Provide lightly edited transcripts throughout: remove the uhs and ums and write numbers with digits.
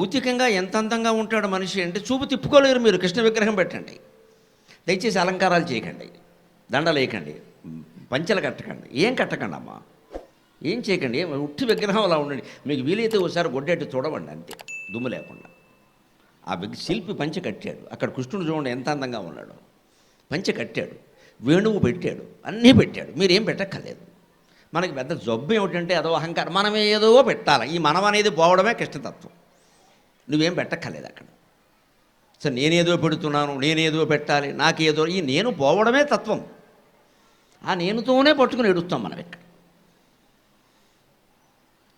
భౌతికంగా ఎంత అందంగా ఉంటాడు మనిషి అంటే చూపు తిప్పుకోలేరు. మీరు కృష్ణ విగ్రహం పెట్టండి, దయచేసి అలంకారాలు చేయకండి, దండలు వేయకండి, పంచెలు కట్టకండి, ఏం కట్టకండి అమ్మా, ఏం చేయకండి, ఉట్టి విగ్రహం అలా ఉండండి. మీకు వీలైతే ఒకసారి గొడ్డెట్టు చూడవండి, అంతే, దుమ్ము లేకుండా. ఆ శిల్పి పంచె కట్టాడు, అక్కడ కృష్ణుడు చూడండి ఎంత అందంగా ఉన్నాడు. పంచె కట్టాడు, వేణువు పెట్టాడు, అన్నీ పెట్టాడు, మీరేం పెట్టక్కర్లేదు. మనకి పెద్ద జబ్బు ఏమిటంటే అదో అహంకారం, మనం ఏదో పెట్టాలి. ఈ మనం అనేది పోవడమే కృష్ణతత్వం. నువ్వేం పెట్టక్కర్లేదు అక్కడ. సో నేనేదో పెడుతున్నాను, నేనేదో పెట్టాలి, నాకేదో, ఈ నేను పోవడమే తత్వం. ఆ నేనుతోనే పట్టుకుని ఎడుస్తాం మనం ఇక్కడ.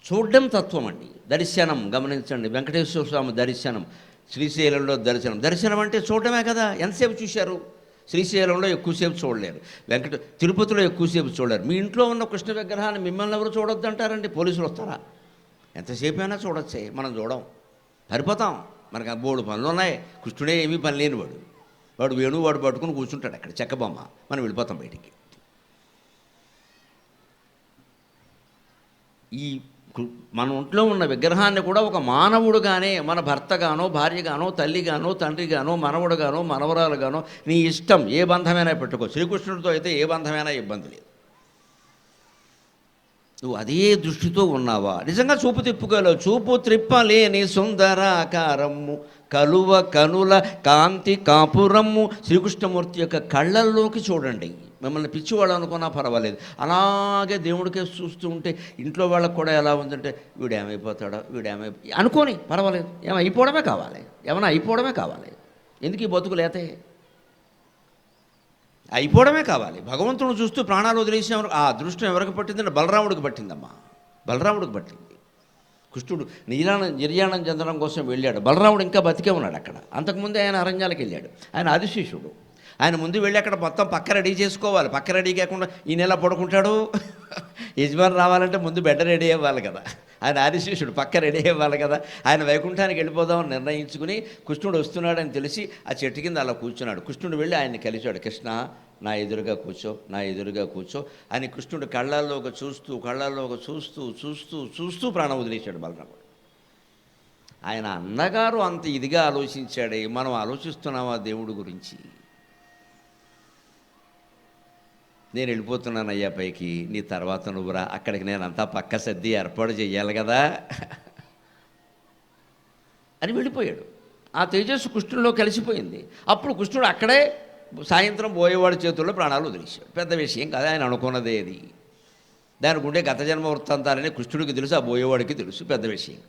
చూడ్డం తత్వం అండి. దర్శనం గమనించండి, వెంకటేశ్వర స్వామి దర్శనం, శ్రీశైలంలో దర్శనం. దర్శనం అంటే చూడడమే కదా. ఎంతసేపు చూశారు? శ్రీశైలంలో ఎక్కువసేపు చూడలేరు, తిరుపతిలో ఎక్కువసేపు చూడలేరు. మీ ఇంట్లో ఉన్న కృష్ణ విగ్రహాన్ని మిమ్మల్ని ఎవరు చూడొద్దు అంటారండి? పోలీసులు వస్తారా? ఎంతసేపు అయినా చూడొచ్చే, మనం చూడం, సరిపోతాం. మనకు ఆ బోర్డు పనులు ఉన్నాయి. కృష్ణుడే ఏమీ పని లేనివాడు, వాడు వేణువు వాడు పట్టుకుని కూర్చుంటాడు అక్కడ చెక్కబొమ్మ, మనం వెళ్ళిపోతాం బయటికి. ఈ మన ఒంట్లో ఉన్న విగ్రహాన్ని కూడా ఒక మానవుడుగానే, మన భర్తగానో, భార్యగానో, తల్లిగానో, తండ్రిగానో, మనవడుగానో, మనవరాలుగానో, నీ ఇష్టం ఏ బంధమైనా పెట్టుకో. శ్రీకృష్ణుడితో అయితే ఏ బంధమైనా ఇబ్బంది లేదు. నువ్వు అదే దృష్టితో ఉన్నావా? నిజంగా చూపు తిప్పుకోలేవు. చూపు త్రిప్పలేని సుందరాకారము కలువ కనుల కాంతి కాపురమ్ము. శ్రీకృష్ణమూర్తి యొక్క కళ్ళల్లోకి చూడండి. మిమ్మల్ని పిచ్చివాడు అనుకున్నా పర్వాలేదు, అలాగే దేవుడికే చూస్తూ ఉంటే ఇంట్లో వాళ్ళకు కూడా ఎలా ఉందంటే వీడేమైపోతాడో అనుకోని పర్వాలేదు. అయిపోవడమే కావాలి, ఏమైనా అయిపోవడమే కావాలి. ఎందుకు ఈ బతుకులేతే? అయిపోవడమే కావాలి. భగవంతుడు చూస్తూ ప్రాణాలు వదిలేసిన ఆ అదృష్టం ఎవరికి పట్టిందంటే బలరాముడికి పట్టిందమ్మా, బలరాముడికి పట్టింది. కృష్ణుడు నిర్యాణం చెందడం కోసం వెళ్ళాడు, బలరాముడు ఇంకా బతికే ఉన్నాడు అక్కడ. అంతకుముందే ఆయన అరణ్యాలకు వెళ్ళాడు, ఆయన ఆదిశేషుడు. ఆయన ముందు వెళ్ళి అక్కడ మొత్తం పక్క రెడీ చేసుకోవాలి. పక్క రెడీ కాకుండా ఈ నెల పడుకుంటాడు, యజమాని రావాలంటే ముందు బెడ్ రెడీ అవ్వాలి కదా. ఆయన ఆదిశేషుడు, పక్క రెడీ అవ్వాలి కదా. ఆయన వైకుంఠానికి వెళ్ళిపోదామని నిర్ణయించుకుని కృష్ణుడు వస్తున్నాడని తెలిసి ఆ చెట్టు కింద అలా కూర్చున్నాడు. కృష్ణుడు వెళ్ళి ఆయన్ని కలిశాడు. కృష్ణ, నా ఎదురుగా కూర్చో, నా ఎదురుగా కూర్చో అని కృష్ణుడు కళ్ళల్లోకి చూస్తూ ప్రాణం వదిలేశాడు బలరాముడు. ఆయన అన్నగారు అంత ఇదిగా ఆలోచించాడే, మనం ఆలోచిస్తున్నామా దేవుడి గురించి? నేను వెళ్ళిపోతున్నానయ్యా పైకి, నీ తర్వాత నువ్వురా, అక్కడికి నేను అంతా పక్క సర్ది ఏర్పాటు చెయ్యాలి కదా అని వెళ్ళిపోయాడు. ఆ తేజస్సు కృష్ణుడిలో కలిసిపోయింది. అప్పుడు కృష్ణుడు అక్కడే సాయంత్రం పోయేవాడి చేతుల్లో ప్రాణాలు వదిలేశాడు. పెద్ద విషయం కాదు, ఆయన అనుకున్నదే అది. దానికి ఉండే గత జన్మ వృత్తాంతాలని కృష్ణుడికి తెలుసు, ఆ పోయేవాడికి తెలుసు, పెద్ద విషయం.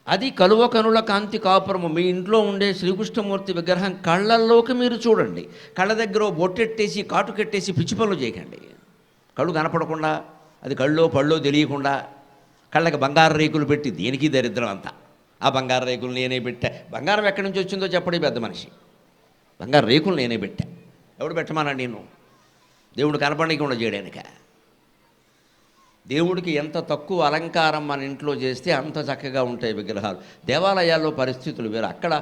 అది కలువ కనుల కాంతి కాపురము. మీ ఇంట్లో ఉండే శ్రీకృష్ణమూర్తి విగ్రహం కళ్ళల్లోకి మీరు చూడండి. కళ్ళ దగ్గర బొట్టెట్టేసి కాటు కట్టేసి పిచ్చి పనులు చేయకండి. కళ్ళు కనపడకుండా, అది కళ్ళో పళ్ళో తెలియకుండా కళ్ళకి బంగారు రేకులు పెట్టి, దేనికి దరిద్రం అంతా. ఆ బంగారు రేకులు నేనే పెట్టా. బంగారం ఎక్కడి నుంచి వచ్చిందో చెప్పడం పెద్ద మనిషి. బంగారు రేకులు నేనే పెట్టా. ఎవడు పెట్టమానా? నేను దేవుడు కనపడకుండా చేయడానిక? దేవుడికి ఎంత తక్కువ అలంకారం మన ఇంట్లో చేస్తే అంత చక్కగా ఉంటాయి విగ్రహాలు. దేవాలయాల్లో పరిస్థితులు వేరు, అక్కడ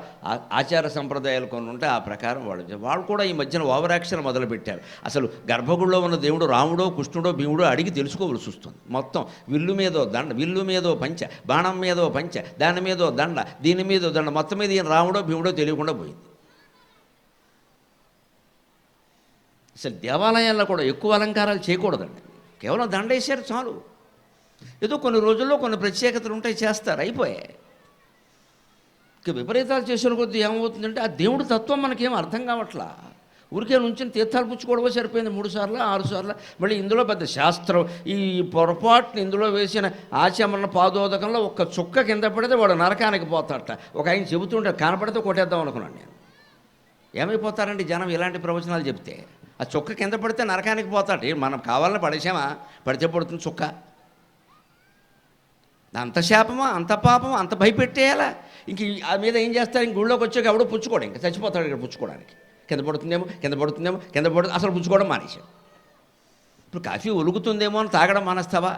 ఆచార సంప్రదాయాలు కొన్ని ఉంటాయి, ఆ ప్రకారం వాళ్ళు కూడా ఈ మధ్యన ఓవరాక్షన్ మొదలుపెట్టారు. అసలు గర్భగుడిలో ఉన్న దేవుడు రాముడో కృష్ణుడో భీముడో అడిగి తెలుసుకోవాల్సి వస్తుంది. మొత్తం విల్లు మీదో దండ, విల్లు మీదో పంచ, బాణం మీదో పంచ, దాని మీదో దండ, దీని మీదో దండ, మొత్తం మీద ఈయన రాముడో భీముడో తెలియకుండా పోయింది. అసలు దేవాలయాల్లో కూడా ఎక్కువ అలంకారాలు చేయకూడదండి. కేవలం దండ వేసారు చాలు. ఏదో కొన్ని రోజుల్లో కొన్ని ప్రత్యేకతలు ఉంటాయి, చేస్తారు, అయిపోయాయి. ఇక విపరీతాలు చేసిన కొద్దీ ఏమవుతుందంటే ఆ దేవుడి తత్వం మనకేం అర్థం కావట్లా. ఊరికే నుంచి తీర్థాలు పుచ్చుకోవడమో సరిపోయింది 3 సార్లు 6 సార్లు. మళ్ళీ ఇందులో పెద్ద శాస్త్రం. ఈ పొరపాటుని ఇందులో వేసిన ఆచమన పాదోదకంలో ఒక్క చుక్క కింద పడితే వాడు నరకానికి పోతాడట. ఒక ఆయన చెబుతుంటే కనపడితే కొట్టేద్దాం అనుకున్నాను నేను. ఏమైపోతారండి జనం ఇలాంటి ప్రవచనాలు చెప్తే? ఆ చుక్క కింద పడితే నరకానికి పోతాడు. మనం కావాలని పడేసామా? పడితే పడుతుంది చుక్క. అంత శాపమా, అంత పాపమా, అంత భయపెట్టేయాలా? ఇంక ఆ మీద ఏం చేస్తారు? ఇంక గుళ్ళోకి వచ్చాక ఎవడో పుచ్చుకోవడం, ఇంకా చచ్చిపోతాడు ఇక్కడ పుచ్చుకోవడానికి. కింద పడుతుంది, అసలు పుచ్చుకోవడం మానేశాడు. ఇప్పుడు కాఫీ ఒలుగుతుందేమో అని తాగడం మానేస్తావా?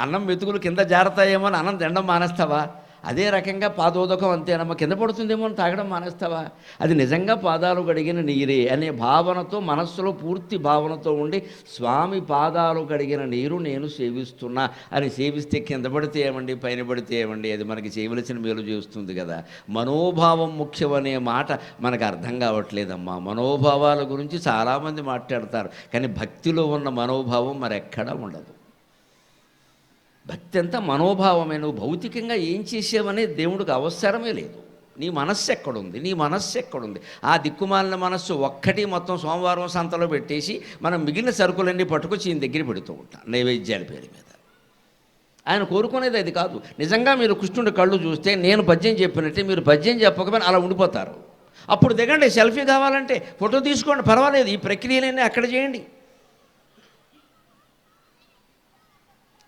అన్నం మెతుకులు కింద జారతాయేమో అని అన్నం తినడం మానేస్తావా? అదే రకంగా పాదోదకం అంతేనమ్మా, కింద పడుతుందేమో అని తాగడం మానేస్తావా? అది నిజంగా పాదాలు కడిగిన నీరే అనే భావనతో, మనస్సులో పూర్తి భావనతో ఉండి స్వామి పాదాలు కడిగిన నీరు నేను సేవిస్తున్నా అని సేవిస్తే కింద పడితే ఏమండి, పైన పడితే ఏమండి, అది మనకి చేయవలసిన మేలు చేస్తుంది కదా. మనోభావం ముఖ్యమనే మాట మనకు అర్థం కావట్లేదమ్మా. మనోభావాల గురించి చాలామంది మాట్లాడతారు, కానీ భక్తిలో ఉన్న మనోభావం మరెక్కడా ఉండదు. భక్తి అంతా మనోభావమే. నువ్వు భౌతికంగా ఏం చేసావనే దేవుడికి అవసరమే లేదు. నీ మనస్సు ఎక్కడుంది, నీ మనస్సు ఎక్కడుంది? ఆ దిక్కుమాలిన మనస్సు ఒక్కటి మొత్తం సోమవారం సంతలో పెట్టేసి మనం మిగిలిన సరుకులన్నీ పట్టుకొచ్చి ఈయన దగ్గర పెడుతూ ఉంటాం నైవేద్యాల పేరు మీద. ఆయన కోరుకునేది అది కాదు. నిజంగా మీరు కృష్ణుడి కళ్ళు చూస్తే నేను పద్యం చెప్పినట్టే మీరు పద్యం చెప్పకపోయినా అలా ఉండిపోతారు. అప్పుడు దిగండి, సెల్ఫీ కావాలంటే ఫోటో తీసుకోండి, పర్వాలేదు. ఈ ప్రక్రియలన్నీ అక్కడ చేయండి.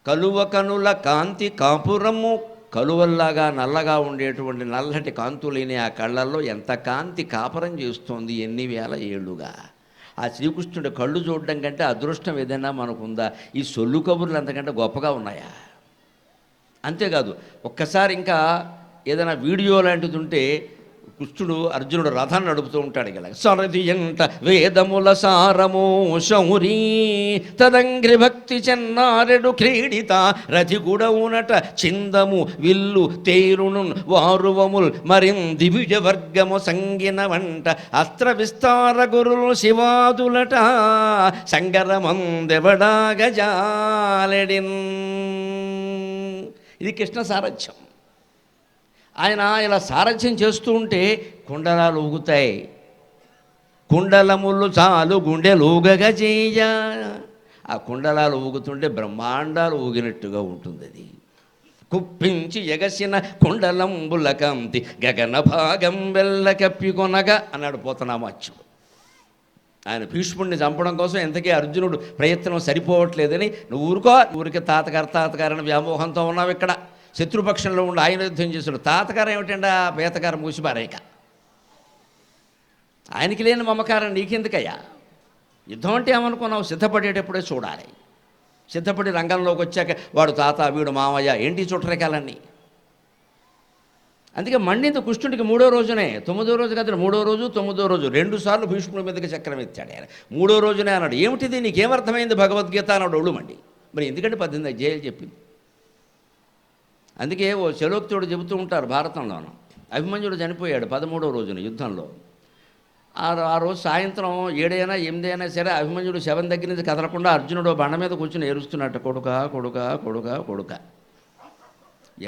కలువ కనుల కాంతి కాపురము, కలువల్లాగా నల్లగా ఉండేటువంటి నల్లటి కాంతులేని ఆ కళ్ళల్లో ఎంత కాంతి కాపురం చేస్తోంది ఎన్ని వేల ఏళ్ళుగా. ఆ శ్రీకృష్ణుడి కళ్ళు చూడడం కంటే అదృష్టం ఏదైనా మనకుందా? ఈ సొల్లు కబుర్లు అంతకంటే గొప్పగా ఉన్నాయా? అంతేకాదు, ఒక్కసారి ఇంకా ఏదైనా వీడియో లాంటిది ఉంటే కృష్ణుడు అర్జునుడు రథాన్ని నడుపుతూ ఉంటాడు కదా, సరది ఎంట వేదముల సారము శౌరీ తదంగ్రి భక్తి చెన్నారెడు క్రీడిత రథి గుడవునట చిందము విల్లు తేరును వారువముల్ మరిం దివిజ వర్గము సంగిన వంట అస్త్ర విస్తార గురులు శివాదులట సంగరమందెవడా గజాలెడిన్. ఇది కృష్ణ సారథ్యం. ఆయన ఇలా సారథ్యం చేస్తూ ఉంటే కుండలాలు ఊగుతాయి. కుండలములు చాలు గుండెలూగగా చేయ. ఆ కుండలాలు ఊగుతుంటే బ్రహ్మాండాలు ఊగినట్టుగా ఉంటుంది. అది కుప్పించి ఎగసిన కుండలంబుల కంతి గగన భాగం వెళ్ళ కప్పికొనగా అన్నాడు పోతనామాచ్యుడు. ఆయన భీష్ముడిని చంపడం కోసం ఎంతకీ అర్జునుడు ప్రయత్నం సరిపోవట్లేదని, నువ్వు ఊరికే తాతగారని వ్యామోహంతో ఉన్నావు. ఇక్కడ శత్రుపక్షంలో ఉండి ఆయన యుద్ధం చేశాడు. తాతగారు ఏమిటండి, ఆ బేతగారు మూసిపారేక. ఆయనకి లేని మమకారం నీకెందుకయ్యా? యుద్ధం అంటే ఏమనుకున్నావు? సిద్ధపడేటప్పుడే చూడాలి. సిద్ధపడి రంగంలోకి వచ్చాక వాడు తాత, వీడు మామయ్య, ఏంటి చుట్టరికాలన్నీ. అందుకే మండింది కృష్ణుడికి 3వ రోజునే, 9వ రోజు కాదు, 3వ రోజు 9వ రోజు 2 సార్లు భీష్ముడి మీదకి చక్రం ఎత్తాడు ఆయన. 3వ రోజునే అన్నాడు, ఏమిటిది నీకేమర్థమైంది భగవద్గీత అన్నాడు. ఒళ్ళు మండి. మరి ఎందుకంటే 18 అధ్యాయాలు చెప్పింది. అందుకే ఓ చలోక్తుడు చెబుతూ ఉంటారు భారతంలోనూ. అభిమన్యుడు చనిపోయాడు 13వ రోజున యుద్ధంలో. ఆ రోజు సాయంత్రం 7 అయినా 8 అయినా సరే అభిమన్యుడు శవం దగ్గర నుంచి కదలకుండా అర్జునుడు బండ మీద కూర్చుని ఏడుస్తున్నట్టు, కొడుక కొడుక కొడుక కొడుక.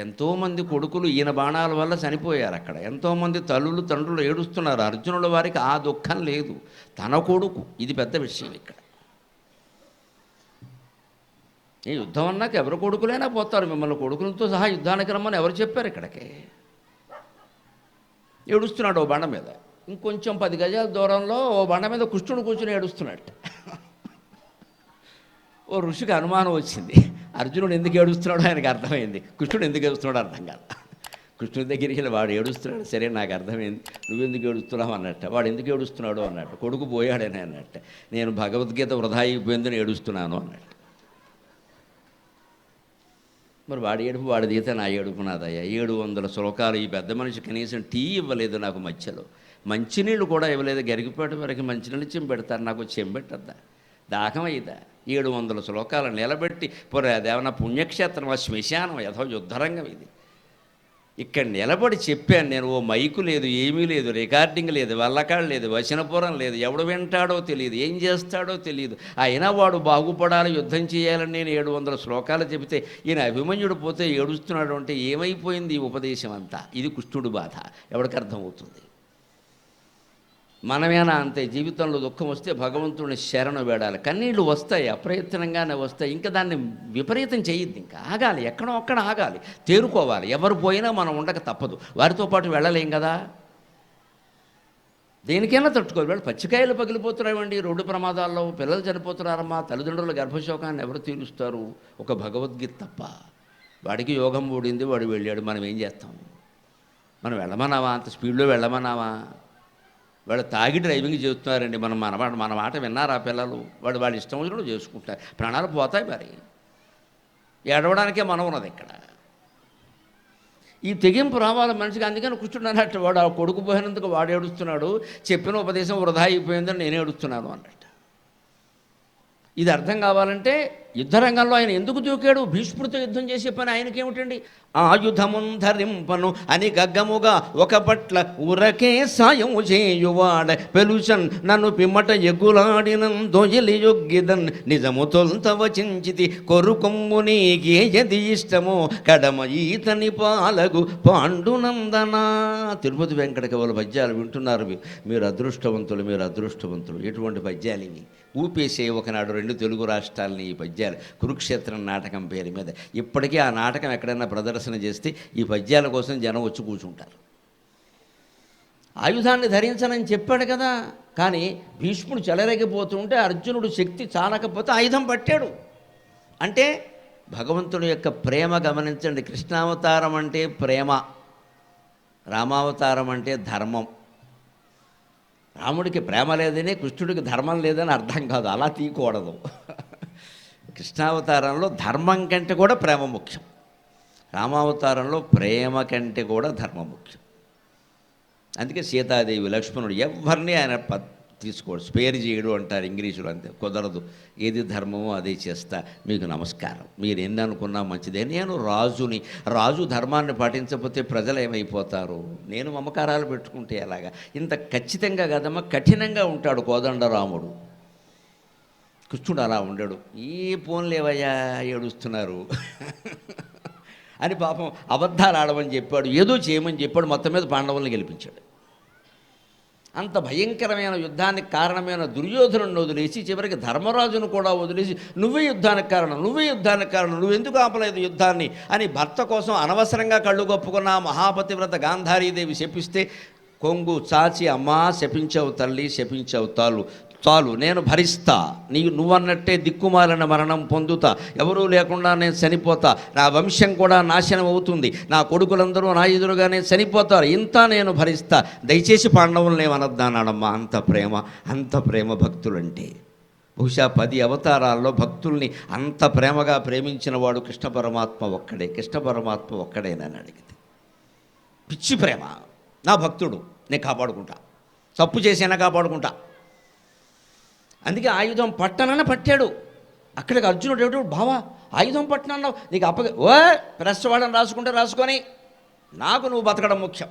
ఎంతోమంది కొడుకులు ఈయన బాణాల వల్ల చనిపోయారు అక్కడ. ఎంతోమంది తల్లులు తండ్రులు ఏడుస్తున్నారు. అర్జునుడు వారికి ఆ దుఃఖం లేదు, తన కొడుకు. ఇది పెద్ద విషయం ఇక్కడ. ఈ యుద్ధం అన్నాక ఎవరు కొడుకులైనా పోతారు. మిమ్మల్ని కొడుకులతో సహా యుద్ధానికి రమ్మని ఎవరు చెప్పారు? ఇక్కడికి ఏడుస్తున్నాడు ఓ బండ మీద. ఇంకొంచెం 10 గజాల దూరంలో ఓ బండ మీద కృష్ణుడు కూర్చుని ఏడుస్తున్నట్టు. ఓ ఋషికి అనుమానం వచ్చింది, అర్జునుడు ఎందుకు ఏడుస్తున్నాడో ఆయనకు అర్థమైంది. కృష్ణుడు ఎందుకు ఏడుస్తున్నాడో అర్థం కాదు. కృష్ణుడి దగ్గరికి వెళ్ళి వాడు ఏడుస్తున్నాడు, సరే నాకు అర్థమైంది, నువ్వెందుకు ఏడుస్తున్నావు అన్నట్ట. వాడు ఎందుకు ఏడుస్తున్నాడు అన్నట్టు. కొడుకు పోయాడని అన్నట్ట. నేను భగవద్గీత వృధా అయిపోయిందని ఏడుస్తున్నాను అన్నట్టు. మరి వాడి ఏడుపు వాడి తీత, నా ఏడుపు నాదయ్యా. 700 శ్లోకాలు. ఈ పెద్ద మనిషి కనీసం టీ ఇవ్వలేదు నాకు మధ్యలో, మంచినీళ్ళు కూడా ఇవ్వలేదు. గరిగిపోట వరకు మంచినీళ్ళు చెంపెడతారు, నాకు చెంపెట్టద్దా? దాహం అయ్యిదా? 700 శ్లోకాలు నిలబెట్టి పొర అదేమన్నా పుణ్యక్షేత్రం, ఆ శ్మశానం, యథో యుద్ధరంగం ఇది. ఇక్కడ నిలబడి చెప్పాను నేను. ఓ మైకు లేదు, ఏమీ లేదు, రికార్డింగ్ లేదు, వల్లకాడు లేదు, వచనపురం లేదు, ఎవడు వింటాడో తెలియదు, ఏం చేస్తాడో తెలియదు. అయినా వాడు బాగుపడాలి, యుద్ధం చేయాలని నేను 700 శ్లోకాలు చెబితే ఈయన అభిమన్యుడు పోతే ఏడుస్తున్నాడు అంటే ఏమైపోయింది ఈ ఉపదేశం అంతా? ఇది కృష్ణుడి బాధ. ఎవరికి అర్థమవుతుంది? మనమేనా అంతే. జీవితంలో దుఃఖం వస్తే భగవంతుడిని శరణు వేడాలి. కన్నీళ్ళు వస్తాయి, అప్రయత్నంగానే వస్తాయి. ఇంకా దాన్ని విపరీతం చేయొద్దు. ఇంకా ఆగాలి, ఎక్కడో ఒక్కడ ఆగాలి, తేరుకోవాలి. ఎవరు పోయినా మనం ఉండక తప్పదు. వారితో పాటు వెళ్ళలేం కదా. దేనికైనా తట్టుకోవాలి. వాళ్ళు పచ్చికాయలు పగిలిపోతున్నాయండి రోడ్డు ప్రమాదాల్లో, పిల్లలు చనిపోతున్నారమ్మా. తల్లిదండ్రుల గర్భశోకాన్ని ఎవరు తీరుస్తారు? ఒక భగవద్గీత తప్ప. వాడికి యోగం ఊడింది, వాడు వెళ్ళాడు, మనం ఏం చేస్తాం? మనం వెళ్ళమన్నావా? అంత స్పీడ్లో వెళ్ళమన్నావా? వాళ్ళు తాగి డ్రైవింగ్ చేస్తున్నారండి. మన మాట విన్నారా పిల్లలు? వాళ్ళ ఇష్టం వచ్చినట్టు చేసుకుంటారు, ప్రాణాలు పోతాయి. మరి ఏడవడానికే మనం ఉన్నది ఇక్కడ. ఈ తెగింపు రావాలి మనిషికి. అందుకని కృష్ణుడు అన్నట్టు, వాడు ఆ కొడుకు పోయినందుకు వాడు ఏడుస్తున్నాడు, చెప్పిన ఉపదేశం వృధా అయిపోయిందని నేను ఏడుస్తున్నాను అన్నట్టు. ఇది అర్థం కావాలంటే యుద్ధరంగంలో ఆయన ఎందుకు దూకాడు? భీష్ముడితో యుద్ధం చేసే పని ఆయనకేమిటండి? ఆయుధమున్ ధరింపను అని గగ్గముగా ఒక పట్ల ఊరకే సాయము చేయువాడ పెలుచన్ నన్ను పిమ్మట ఎగులాడినం దొయలి యొగ్గిదన్ నిజము తొంత వచించితి కొరుకొమ్ము నీకేది ఇష్టమో కడమ ఈతని పాలగు పాండునందనా. తిరుపతి వెంకట కవుల పద్యాలు వింటున్నారు మీరు అదృష్టవంతులు, మీరు అదృష్టవంతులు. ఎటువంటి పద్యాలు ఇవి! ఊపేసే ఒకనాడు 2 తెలుగు రాష్ట్రాలని ఈ పద్యాలు, కురుక్షేత్రం నాటకం పేరు మీద. ఇప్పటికీ ఆ నాటకం ఎక్కడైనా ప్రదర్శన చేస్తే ఈ పద్యాల కోసం జనం వచ్చి కూర్చుంటారు. ఆయుధాన్ని ధరించనని చెప్పాడు కదా, కానీ భీష్ముడు చెలరేగిపోతుంటే అర్జునుడు శక్తి చాలకపోతే ఆయుధం పట్టాడు. అంటే భగవంతుడి యొక్క ప్రేమ గమనించండి. కృష్ణావతారం అంటే ప్రేమ, రామావతారం అంటే ధర్మం. రాముడికి ప్రేమ లేదని, కృష్ణుడికి ధర్మం లేదని అర్థం కాదు, అలా తీయకూడదు. కృష్ణావతారంలో ధర్మం కంటే కూడా ప్రేమ ముఖ్యం, రామావతారంలో ప్రేమ కంటే కూడా ధర్మం ముఖ్యం. అందుకే సీతాదేవి, లక్ష్మణుడు ఎవరిని ఆయన తీసుకోడు, స్పేర్ చేయడు అంటారు ఇంగ్లీషులో. అంతే, కుదరదు. ఏది ధర్మమో అదే చేస్తా, మీకు నమస్కారం, మీరు ఎన్ని అనుకున్నా మంచిదే. నేను రాజుని, రాజు ధర్మాన్ని పాటించకపోతే ప్రజలు ఏమైపోతారు? నేను మమకారాలు పెట్టుకుంటే ఎలాగా? ఇంత ఖచ్చితంగా కదమ్మా, కఠినంగా ఉంటాడు కోదండరాముడు. కృష్ణుడు అలా ఉండడు. ఈ పోన్లేవయ్యా ఏడుస్తున్నారు అని పాపం అబద్ధాలు ఆడమని చెప్పాడు, ఏదో చేయమని చెప్పాడు, మొత్తం మీద పాండవుల్ని గెలిపించాడు. అంత భయంకరమైన యుద్ధానికి కారణమైన దుర్యోధనుడిని వదిలేసి చివరికి ధర్మరాజును కూడా వదిలేసి నువ్వే యుద్ధానికి కారణం, నువ్వే యుద్ధానికి కారణం, నువ్వెందుకు ఆపలేదు యుద్ధాన్ని అని భర్త కోసం అనవసరంగా కళ్ళు కప్పుకున్న మహాపతివ్రత గాంధారీదేవి శపిస్తే కొంగు చాచి, అమ్మా శపించావు తల్లి, శపించావు చాలు, నేను భరిస్తా, నువ్వన్నట్టే దిక్కుమాలిన మరణం పొందుతా, ఎవరూ లేకుండా నేను చనిపోతా, నా వంశం కూడా నాశనం అవుతుంది, నా కొడుకులందరూ నా ఎదురుగానే చనిపోతారు, ఇంత నేను భరిస్తా, దయచేసి పాండవులను ఏమనొద్దన్నాడమ్మా. అంత ప్రేమ భక్తులంటే. బహుశా 10 అవతారాల్లో భక్తుల్ని అంత ప్రేమగా ప్రేమించిన వాడు కృష్ణ పరమాత్మ ఒక్కడేనని అడిగితే, పిచ్చి ప్రేమ. నా భక్తుడు, నేను కాపాడుకుంటా, తప్పు చేసైనా కాపాడుకుంటా. అందుకే ఆయుధం పట్టనని పట్టాడు. అక్కడికి అర్జునుడు ఏమిటో, బావా ఆయుధం పట్టనన్నావు, నీకు ప్రెస్ వాడని రాసుకుంటే రాసుకొని, నాకు నువ్వు బతకడం ముఖ్యం.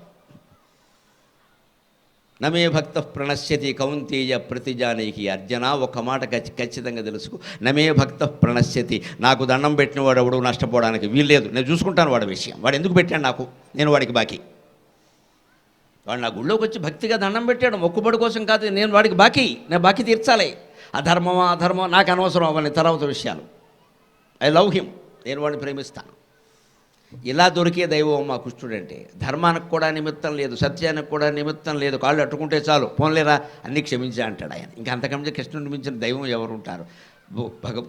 నమే భక్త ప్రణశ్యతి కౌంతేయ ప్రతిజానీకి. అర్జున ఒక మాట ఖచ్చితంగా తెలుసుకో, నమే భక్త ప్రణశ్యతి, నాకు దండం పెట్టిన వాడు ఎవడు నష్టపోవడానికి వీల్లేదు, నేను చూసుకుంటాను వాడి విషయం. వాడు ఎందుకు పెట్టాడు నాకు, నేను వాడికి బాకీ. వాడు నా గుళ్ళోకి వచ్చి భక్తిగా దండం పెట్టాడు, మొక్కుబడి కోసం కాదు, నేను వాడికి బాకీ, నేను బాకీ తీర్చాలి. అధర్మం నాకు అనవసరం అవన్నీ తర్వాత విషయాలు. ఐ లవ్ హిమ్, నేను వాడిని ప్రేమిస్తాను. ఇలా దొరికే దైవం మా కృష్ణుడంటే. ధర్మానికి కూడా నిమిత్తం లేదు, సత్యానికి కూడా నిమిత్తం లేదు, కాళ్ళు అట్టుకుంటే చాలు, పోన్లేరా అన్నీ క్షమించా అంటాడు ఆయన. ఇంకా అంతకంటే కృష్ణుడిని మించిన దైవం ఎవరు ఉంటారు?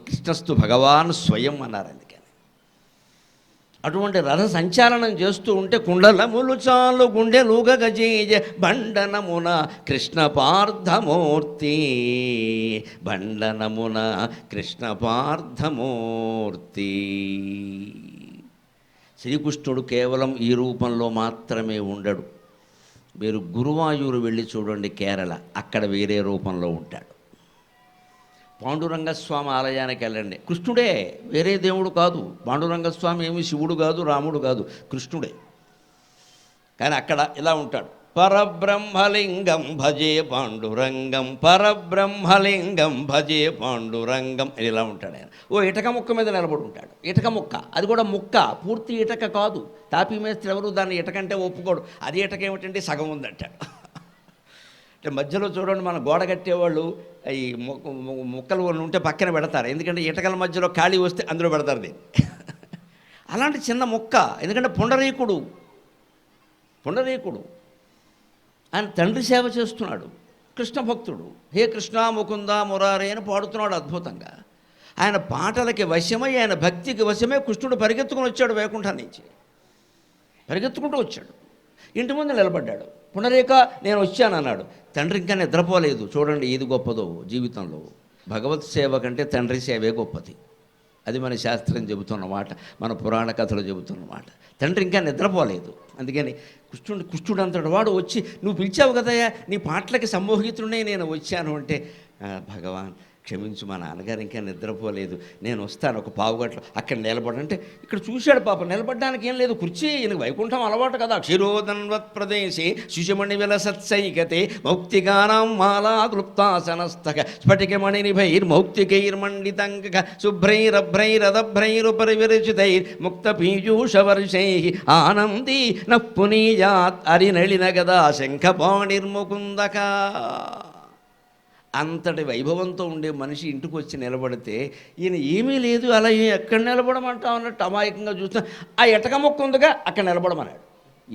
కృష్ణస్తు భగవాన్ స్వయం అన్నారు. అందుకని అటువంటి రథ సంచాలనం చేస్తూ ఉంటే కుండలములు చాలు గుండెలుగ గజేజ బండనమున కృష్ణ పార్థమూర్తి, బండనమున కృష్ణ పార్థమూర్తి. శ్రీకృష్ణుడు కేవలం ఈ రూపంలో మాత్రమే ఉండడు. మీరు గురువాయూరు వెళ్ళి చూడండి, కేరళ, అక్కడ వేరే రూపంలో ఉంటాడు. పాండురంగస్వామి ఆలయానికి వెళ్ళండి, కృష్ణుడే, వేరే దేవుడు కాదు. పాండురంగస్వామి ఏమి శివుడు కాదు, రాముడు కాదు, కృష్ణుడే. కానీ అక్కడ ఇలా ఉంటాడు, పరబ్రహ్మలింగం భజే పాండురంగం, పరబ్రహ్మలింగం భజే పాండురంగం, ఇలా ఉంటాడు ఆయన. ఇటక ముక్క మీద నిలబడి ఉంటాడు. ఇటక ముక్క, అది కూడా ముక్క, పూర్తి ఇటక కాదు. తాపీ మేస్త్రి ఎవరు దాన్ని ఇటకంటే ఒప్పుకోడు. అది ఇటక ఏమిటంటే సగం ఉందంటాడు. అంటే మధ్యలో చూడండి, మన గోడ కట్టేవాళ్ళు ఈ ముక్కలు ఉంటే పక్కన పెడతారు, ఎందుకంటే ఇటకల మధ్యలో ఖాళీ వస్తే అందులో పెడతారు దీన్ని. అలాంటి చిన్న ముక్క, ఎందుకంటే పుండరీకుడు ఆయన తండ్రి సేవ చేస్తున్నాడు, కృష్ణ భక్తుడు. హే కృష్ణ ముకుంద మురారే అని పాడుతున్నాడు అద్భుతంగా. ఆయన పాటలకి వశమై, ఆయన భక్తికి వశమే కృష్ణుడు పరిగెత్తుకుని వచ్చాడు, వైకుంఠం నుంచి పరిగెత్తుకుంటూ వచ్చాడు. ఇంటి ముందు నిలబడ్డాడు. పునరేక నేను వచ్చానన్నాడు. తండ్రి ఇంకా నిద్రపోలేదు. చూడండి ఏది గొప్పదో జీవితంలో. భగవత్ సేవ కంటే తండ్రి సేవే గొప్పది. అది మన శాస్త్రం చెబుతున్నమాట, మన పురాణ కథలు చెబుతున్నమాట. తండ్రి ఇంకా నిద్రపోలేదు. అందుకని కుష్ఠుడు అంతటి వాడు వచ్చి, నువ్వు పిలిచావు కదయ్యా, నీ పాటలకి సమ్మోహితుడినే నేను వచ్చాను అంటే, భగవాన్ క్షమించు, మా నాన్నగారు ఇంకా నిద్రపోలేదు, నేను వస్తాను ఒక పావుగంటలో అక్కడ నిలబడంటే, ఇక్కడ చూశాడు పాప, నిలబడడానికి ఏం లేదు, కుర్చీ, ఈయనకు వైకుంఠం అలవాటు కదా. క్షీరోదన్వత్ ప్రదేశే శిశుమణి విలసత్సైకతే మౌక్తికానాం మాలా క్లుప్తాసనస్తక స్ఫటికమణినిభైర్మౌక్తికైర్మండితంక శుభ్రైరభ్రైరదభ్రైరుపరివిరచితైర్ముక్తపీయూషవర్షై ఆనందీ నః పునీయాత్ అరినళిన గదా శంఖపాణిర్ముకుందక. అంతటి వైభవంతో ఉండే మనిషి ఇంటికి వచ్చి నిలబడితే, ఈయన ఏమీ లేదు, అలా ఎక్కడ నిలబడమంటావు అన్నట్టు అమాయకంగా చూస్తున్నా, ఆ ఎటక మొక్క ఉందిగా అక్కడ నిలబడమన్నాడు.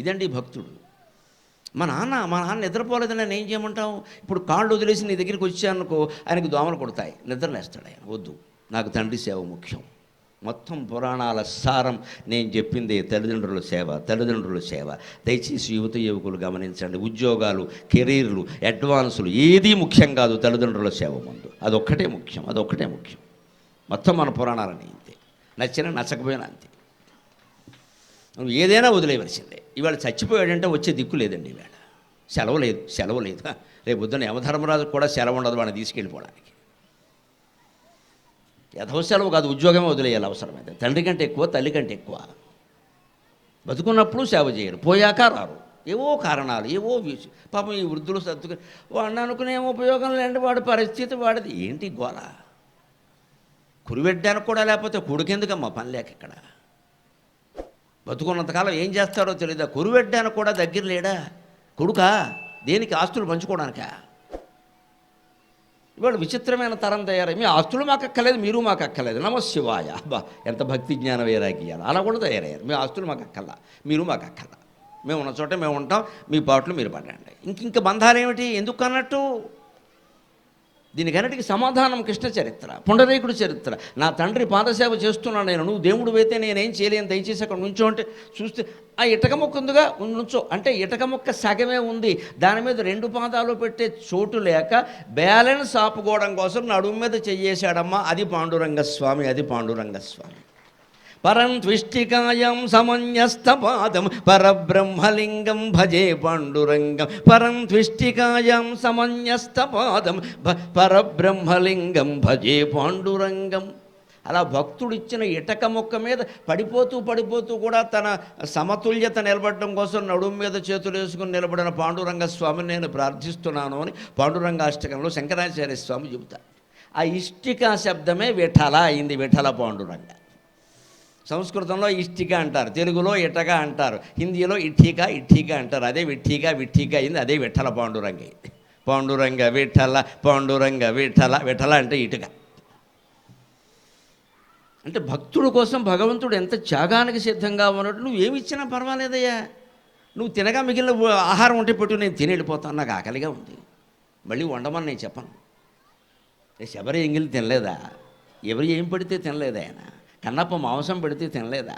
ఇదండి భక్తుడు. మా నాన్న నిద్రపోలేదని నేను ఏం చేయమంటావు? ఇప్పుడు కాళ్ళు వదిలేసి నీ దగ్గరికి వచ్చానుకో, ఆయనకు దోమలు కొడతాయి, నిద్రలేస్తాడు ఆయన. వద్దు, నాకు తండ్రి సేవ ముఖ్యం. మొత్తం పురాణాల సారం నేను చెప్పింది తల్లిదండ్రుల సేవ. దయచేసి యువకులు గమనించండి. ఉద్యోగాలు, కెరీర్లు, అడ్వాన్సులు ఏదీ ముఖ్యం కాదు తల్లిదండ్రుల సేవ ముందు. అదొక్కటే ముఖ్యం. మొత్తం మన పురాణాలని ఇంతే. నచ్చినా నచ్చకపోయినా అంతే. నువ్వు ఏదైనా వదిలేయవలసిందే. ఇవాళ చచ్చిపోయాడంటే వచ్చే దిక్కు లేదండి. ఇవాళ సెలవు లేదు. రేపు పొద్దున్న యమధర్మరాజుకు కూడా సెలవు ఉండదు వాడిని తీసుకెళ్ళిపోవడానికి. యథవ సెలవు కాదు, ఉద్యోగమే వదిలేయాలి అవసరమైతే. తండ్రి కంటే ఎక్కువ, తల్లి కంటే ఎక్కువ. బతుకున్నప్పుడు సేవ చేయరు, పోయాక రారు. ఏవో కారణాలు, పాపం ఈ వృద్ధులు సర్దుకుని వాడిని అనుకునే ఉపయోగం లేండి, వాడి పరిస్థితి వాడిది. ఏంటి గోల? కురివెడ్డానికి కూడా లేకపోతే కొడుకెందుకమ్మా పని లేక ఇక్కడ? బతుకున్నంతకాలం ఏం చేస్తారో తెలియదా? కురివెడ్డానికి కూడా దగ్గర లేడా కొడుకా? దేనికి? ఆస్తులు పంచుకోవడానికా? ఇవాళ విచిత్రమైన తరం తయారై, మీ ఆస్తులు మాకు అక్కలేదు, మీరు మాకు అక్కలేదు, నమశివాయ. అబ్బా, ఎంత భక్తి జ్ఞాన వైరాగ్యాలు! అలా కూడా తయారయ్యారు. మీ ఆస్తులు మాకు అక్కల్లా, మీరు మాకు అక్కల్లా, మేము ఉన్న చోట మేము ఉంటాం, మీ పాటలు మీరు పడండి. ఇంక బంధాలు ఏమిటి? ఎందుకు అన్నట్టు? దీనికన్నిటికీ సమాధానం కృష్ణ చరిత్ర, పుండరీకుడి చరిత్ర. నా తండ్రి పాదసేవ చేస్తున్నాను నేను, నువ్వు దేవుడు అయితే నేనేం చేయలేను, దయచేసి అక్కడ నుంచో అంటే చూస్తే ఆ ఇటక మొక్క ఉందిగా నుంచో అంటే ఇటక మొక్క సగమే ఉంది, దాని మీద 2 పాదాలు పెట్టే చోటు లేక బ్యాలెన్స్ ఆపుకోవడం కోసం నడుము మీద చెయ్యేశాడమ్మా. అది పాండురంగస్వామి. పరం త్విష్టికాయం సమన్యస్తపాదం పరబ్రహ్మలింగం భజే పాండురంగం. పరం త్విష్టికాయం సమన్యస్తపాదం పరబ్రహ్మలింగం భజే పాండురంగం. అలా భక్తుడిచ్చిన ఇటక మొక్క మీద పడిపోతూ కూడా తన సమతుల్యత నిలబడడం కోసం నడుము మీద చేతులు వేసుకుని నిలబడిన పాండురంగ స్వామిని నేను ప్రార్థిస్తున్నాను అని పాండురంగాష్టకంలో శంకరాచార్య స్వామి చెబుతారు. ఆ ఇష్టికా శబ్దమే విఠల అయింది, విఠల పాండురంగ. సంస్కృతంలో ఇష్టిక అంటారు, తెలుగులో ఇటక అంటారు, హిందీలో ఇఠిక అంటారు. అదే విఠిక అయింది, అదే విఠల పాండురంగ అయింది. పాండురంగ విఠల అంటే ఇటుక. అంటే భక్తుడు కోసం భగవంతుడు ఎంత త్యాగానికి సిద్ధంగా ఉన్నట్టు. నువ్వు ఏమి ఇచ్చినా పర్వాలేదయ్యా, నువ్వు తినగా మిగిలిన ఆహారం ఉంటే పెట్టు, నేను తిని వెళ్ళిపోతాను, నాకు ఆకలిగా ఉంది, మళ్ళీ వండమని నేను చెప్పను. శబరి ఎంగిలి తినలేదా? ఎవరు ఏం పెడితే తినలేదా? ఆయన కన్నప్ప మాంసం పెడితే తినలేదా?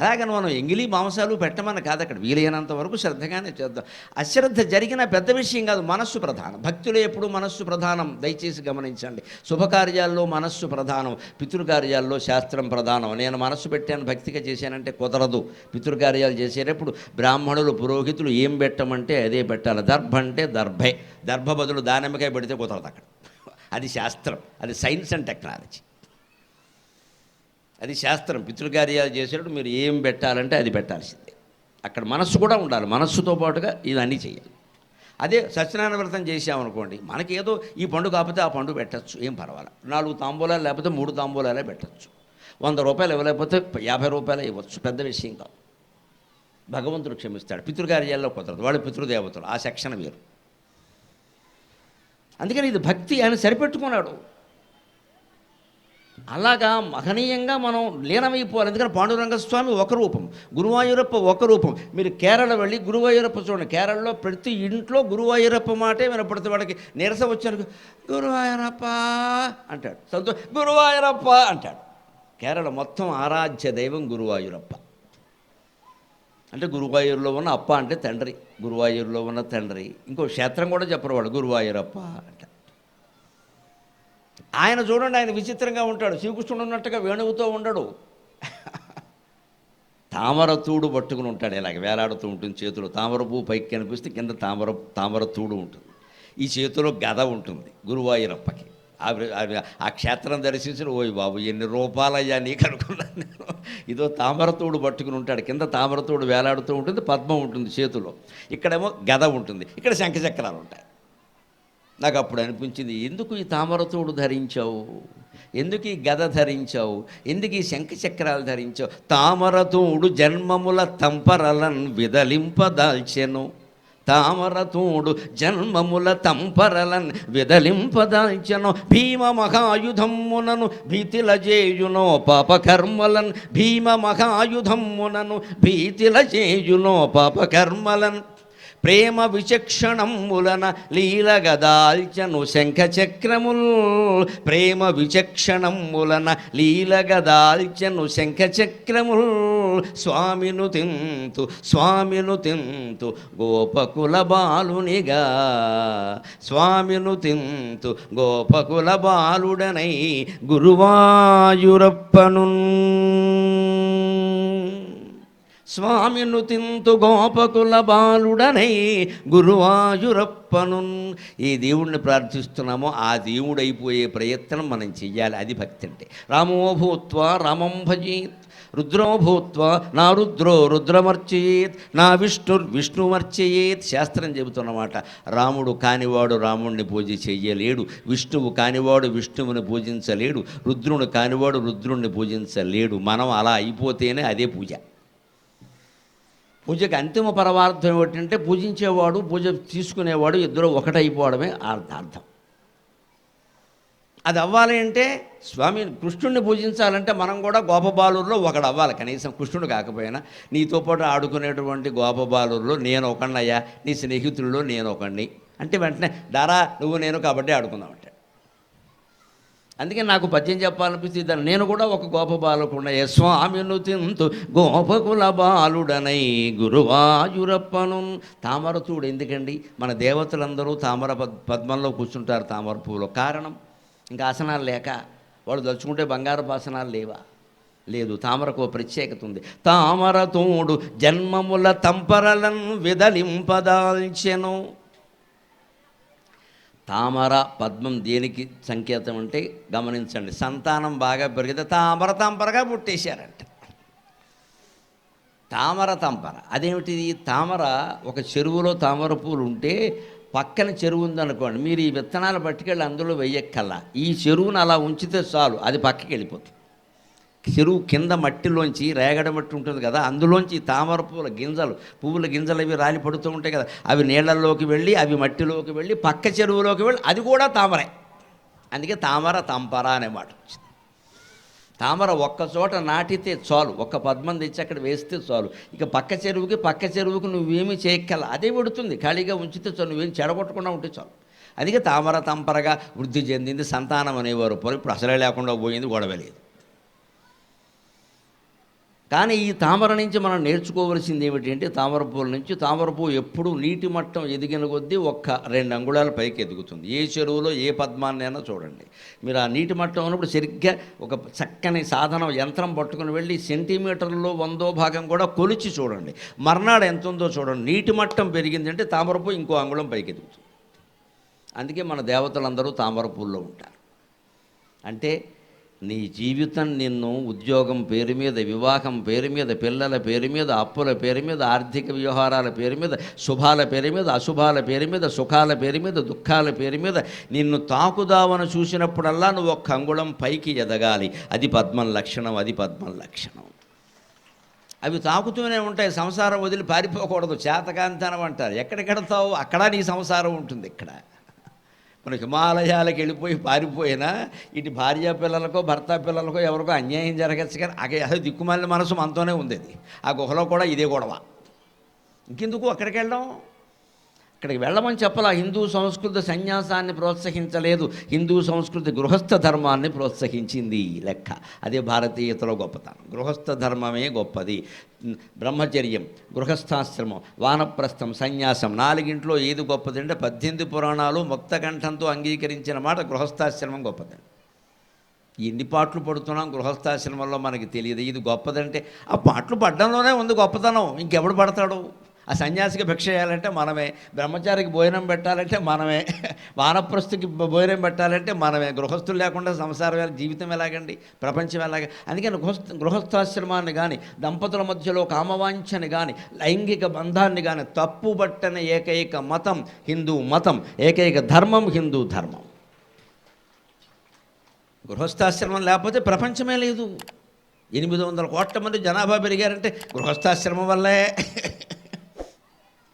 అలాగని మనం ఎంగిలి మాంసాలు పెట్టమని కాదు, అక్కడ వీలైనంత వరకు శ్రద్ధగానే చేద్దాం. అశ్రద్ధ జరిగిన పెద్ద విషయం కాదు, మనస్సు ప్రధానం. భక్తులు ఎప్పుడు మనస్సు ప్రధానం, దయచేసి గమనించండి. శుభకార్యాల్లో మనస్సు ప్రధానం, పితృకార్యాల్లో శాస్త్రం ప్రధానం. నేను మనస్సు పెట్టాను భక్తిగా చేశానంటే కుదరదు. పితృకార్యాలు చేసేటప్పుడు బ్రాహ్మణులు, పురోహితులు ఏం పెట్టమంటే అదే పెట్టాలి. దర్భ అంటే దర్భే, దర్భ బదులు దానిమ్మకాయ పెడితే కుదరదు అక్కడ. అది శాస్త్రం, అది సైన్స్ అండ్ టెక్నాలజీ, అది శాస్త్రం. పితృకార్యాలు చేసేటప్పుడు మీరు ఏం పెట్టాలంటే అది పెట్టాల్సిందే. అక్కడ మనస్సు కూడా ఉండాలి, మనస్సుతో పాటుగా ఇవన్నీ చేయాలి. అదే సత్యనారాయణ వ్రతం చేసామనుకోండి, మనకి ఏదో ఈ పండు కాకపోతే ఆ పండు పెట్టచ్చు, ఏం పర్వాలేదు. 4 తాంబూలాలు లేకపోతే 3 తాంబూలాలే పెట్టచ్చు. 100 రూపాయలు ఇవ్వలేకపోతే 50 రూపాయలు ఇవ్వచ్చు, పెద్ద విషయం కాదు. భగవంతుడు క్షమిస్తాడు. పితృకార్యాల్లో కుదరదు, వాళ్ళు పితృదేవతలు, ఆ సెక్షన్ వేరు. అందుకని ఇది భక్తి ఆయన సరిపెట్టుకున్నాడు. అలాగా మహనీయంగా మనం లీనమైపోవాలి. ఎందుకంటే పాండురంగస్వామి ఒక రూపం, గురువాయూరప్ప ఒక రూపం. మీరు కేరళ వెళ్ళి గురువాయూరప్ప చూడండి, కేరళలో ప్రతి ఇంట్లో గురువాయూరప్ప మాటే వినపడుతుంది. వాడికి నీరసం వచ్చారు, గురువాయూరప్ప అంటాడు, గురువాయూరప్ప అంటాడు. కేరళ మొత్తం ఆరాధ్య దైవం గురువాయూరప్ప. అంటే గురువాయూరులో ఉన్న అప్ప అంటే తండ్రి, గురువాయూరులో ఉన్న తండ్రి. ఇంకో క్షేత్రం కూడా చెప్పరు వాడు, గురువాయూరప్ప అంట. ఆయన చూడండి, ఆయన విచిత్రంగా ఉంటాడు. శ్రీకృష్ణుడు ఉన్నట్టుగా వేణువుతో ఉండడు. తామర తూడు పట్టుకుని ఉంటాడు. ఇలాగ వేలాడుతూ ఉంటుంది చేతిలో. తామర పువ్వు పైకి కనిపిస్తే కింద తామర తూడు ఉంటుంది. ఈ చేతిలో గద ఉంటుంది గురువాయూరప్పకి. ఆ క్షేత్రం దర్శించిన ఓయ్ బాబు ఎన్ని రూపాలయ్యా నీకు అనుకున్నాను నేను. ఇదో తామరతోడు పట్టుకుని ఉంటాడు. కింద తామరతోడు వేలాడుతూ ఉంటుంది, పద్మం ఉంటుంది చేతిలో. ఇక్కడేమో గద ఉంటుంది, ఇక్కడ శంఖచక్రాలు ఉంటాయి. నాకు అప్పుడు అనిపించింది, ఎందుకు ఈ తామరతోడు ధరించావు, ఎందుకు ఈ గద ధరించావు, ఎందుకు ఈ శంఖచక్రాలు ధరించావు? తామరతోడు జన్మముల తంపరలన్ విదలింపదాల్చెను. తామరతోడు జన్మముల తంపరలన్ విదలింపదాల్చెను. భీమ మహాయుధమ్మునను భీతిల చేయునో పాపకర్మలన్. భీమ మహాయుధమ్మునను భీతిల చేయునో పాపకర్మలన్. ప్రేమ విచక్షణములన లీలగదాల్చను శంఖచక్రముల్. ప్రేమ విచక్షణములన లీలగదాల్చను శంఖచక్రముల్. స్వామిను తింతు గోపకుల బాలునిగా. స్వామిను తింతు గోపకుల బాలుడనై గురువాయూరప్పను. స్వామిను తింతు గోపకుల బాలుడనై గురువాయూరప్పను. ఈ దేవుణ్ణి ప్రార్థిస్తున్నామో ఆ దేవుడైపోయే ప్రయత్నం మనం చెయ్యాలి. అది భక్తి అంటే. రామో భూత్వా రామం భజేత్, రుద్రో భూత్వా నా రుద్రో రుద్రమర్చయేత్, నా విష్ణుమర్చయేత్. శాస్త్రం చెబుతున్నమాట. రాముడు కానివాడు రాముడిని పూజ చెయ్యలేడు, విష్ణువు కానివాడు విష్ణువుని పూజించలేడు, రుద్రుడు కానివాడు రుద్రుణ్ణి పూజించలేడు. మనం అలా అయిపోతేనే అదే పూజ. పూజకి అంతిమ పరమార్థం ఏమిటంటే పూజించేవాడు పూజ తీసుకునేవాడు ఇద్దరు ఒకటైపోవడమే అర్థం. అది అవ్వాలి అంటే స్వామి కృష్ణుడిని పూజించాలంటే మనం కూడా గోపబాలుల్లో ఒకడు అవ్వాలి. కనీసం కృష్ణుడు కాకపోయినా నీతో పాటు ఆడుకునేటువంటి గోపబాలుల్లో నేను ఒకడినయ్యా, నీ స్నేహితుల్లో నేను ఒకడిని అంటే వెంటనే దారా నువ్వు నేను కబడ్డీ ఆడుకుందామంటే. అందుకే నాకు పద్యం చెప్పాలనిపిస్తుంది. నేను కూడా ఒక గోప బాలకుడనై స్వామిను తింతు గోపకుల బాలుడనై గురువాయూరప్పను. తామరతూడు ఎందుకండి? మన దేవతలందరూ తామర పద్మంలో కూర్చుంటారు తామర పువ్వులో. కారణం ఇంకా ఆసనాలు లేక. వాళ్ళు దలుచుకుంటే బంగారపు ఆసనాలు లేవా? లేదు. తామరకు ప్రత్యేకత ఉంది. తామరతోడు జన్మముల తంపరలను విదలింపదాల్చెను. తామర పద్మం దేనికి సంకేతం అంటే గమనించండి. సంతానం బాగా పెరిగితే తామర తంపరగా పుట్టేశారంట. తామర తంపర అదేమిటిది? తామర ఒక చెరువులో తామర పూలు ఉంటే పక్కన చెరువు ఉందనుకోండి, మీరు ఈ విత్తనాలు పట్టుకెళ్ళి అందులో వెయ్యక్కల్లా. ఈ చెరువును అలా ఉంచితే చాలు, అది పక్కకి వెళ్ళిపోతుంది. చెరువు కింద మట్టిలోంచి రేగడ మట్టి ఉంటుంది కదా, అందులోంచి తామర పువ్వుల గింజలు అవి రాలి పడుతూ ఉంటాయి కదా, అవి నీళ్ళల్లోకి వెళ్ళి అవి మట్టిలోకి వెళ్ళి పక్క చెరువులోకి వెళ్ళి అది కూడా తామరే. అందుకే తామర తంపర అనే మాట వచ్చింది. తామర ఒక్కచోట నాటితే చాలు, ఒక్క పద్మం తెచ్చి అక్కడ వేస్తే చాలు. ఇక పక్క చెరువుకి నువ్వేమీ చేయక్కల, అదే పెడుతుంది. ఖాళీగా ఉంచితే చాలు, నువ్వేం చెడగొట్టకుండా ఉంటే చాలు. అందుకే తామర తంపరగా వృద్ధి చెందింది. సంతానం అనేవారు ఇప్పుడు అసలే లేకుండా పోయింది, గొడవ లేదు. కానీ ఈ తామర నుంచి మనం నేర్చుకోవలసింది ఏమిటంటే, తామర పువ్వుల నుంచి తామర పువ్వు ఎప్పుడూ నీటి మట్టం ఎదిగిన కొద్దీ 1-2 అంగుళాల పైకి ఎదుగుతుంది. ఏ చెరువులో ఏ పద్మాన్నైనా చూడండి మీరు. ఆ నీటి మట్టం ఉన్నప్పుడు సరిగ్గా ఒక చక్కని సాధనం యంత్రం పట్టుకుని వెళ్ళి సెంటీమీటర్లో 100వ భాగం కూడా కొలిచి చూడండి. మర్నాడు ఎంత ఉందో చూడండి. నీటి మట్టం పెరిగిందంటే తామర పువ్వు ఇంకో అంగుళం పైకి ఎదుగుతుంది. అందుకే మన దేవతలందరూ తామర పువ్వుల్లో ఉంటారు. అంటే నీ జీవితం నిన్ను ఉద్యోగం పేరు మీద, వివాహం పేరు మీద, పిల్లల పేరు మీద, అప్పుల పేరు మీద, ఆర్థిక వ్యవహారాల పేరు మీద, శుభాల పేరు మీద, అశుభాల పేరు మీద, సుఖాల పేరు మీద, దుఃఖాల పేరు మీద నిన్ను తాకుదావను చూసినప్పుడల్లా నువ్వు 1 అంగుళం పైకి ఎదగాలి. అది పద్మం లక్షణం, అది పద్మం లక్షణం. అవి తాకుతూనే ఉంటాయి. సంసారం వదిలి పారిపోకూడదు. చేతకాంతనం అంటారు. ఎక్కడికెడతావు అక్కడ నీ సంసారం ఉంటుంది. ఇక్కడ మన హిమాలయాలకు వెళ్ళిపోయి పారిపోయినా ఇటు భార్య పిల్లలకో భర్త పిల్లలకో ఎవరికో అన్యాయం జరగచ్చు. కానీ అదే దిక్కుమాలిన మనసు మనతోనే ఉంది. అది ఆ గుహలో కూడా ఇదే గొడవ. ఇంకెందుకు అక్కడికి వెళ్ళడం? అక్కడికి వెళ్ళమని చెప్పాలా. హిందూ సంస్కృతి సన్యాసాన్ని ప్రోత్సహించలేదు, హిందూ సంస్కృతి గృహస్థ ధర్మాన్ని ప్రోత్సహించింది లెక్క. అదే భారతీయతలో గొప్పతనం. గృహస్థ ధర్మమే గొప్పది. బ్రహ్మచర్యం, గృహస్థాశ్రమం, వానప్రస్థం, సన్యాసం 4 ఏది గొప్పది అంటే 18 పురాణాలు ముక్తకంఠంతో అంగీకరించిన మాట గృహస్థాశ్రమం గొప్పదండి. ఎన్ని పాటలు పడుతున్నాం గృహస్థాశ్రమంలో మనకి తెలియదు. ఇది గొప్పదంటే ఆ పాటలు పడ్డంలోనే ఉంది గొప్పతనం. ఇంకెవడు పడతాడు? ఆ సన్యాసికి భిక్ష చేయాలంటే మనమే, బ్రహ్మచారికి భోజనం పెట్టాలంటే మనమే, వానప్రస్థుకి భోజనం పెట్టాలంటే మనమే. గృహస్థులు లేకుండా సంసారం జీవితం ఎలాగండి, ప్రపంచం ఎలాగ? అందుకని గృహస్థాశ్రమాన్ని కానీ, దంపతుల మధ్యలో కామవాంఛని కానీ, లైంగిక బంధాన్ని కానీ తప్పుబట్టని ఏకైక మతం హిందూ మతం, ఏకైక ధర్మం హిందూ ధర్మం. గృహస్థాశ్రమం లేకపోతే ప్రపంచమే లేదు. 800 కోట్ల మంది జనాభా పెరిగారంటే గృహస్థాశ్రమం వల్లే.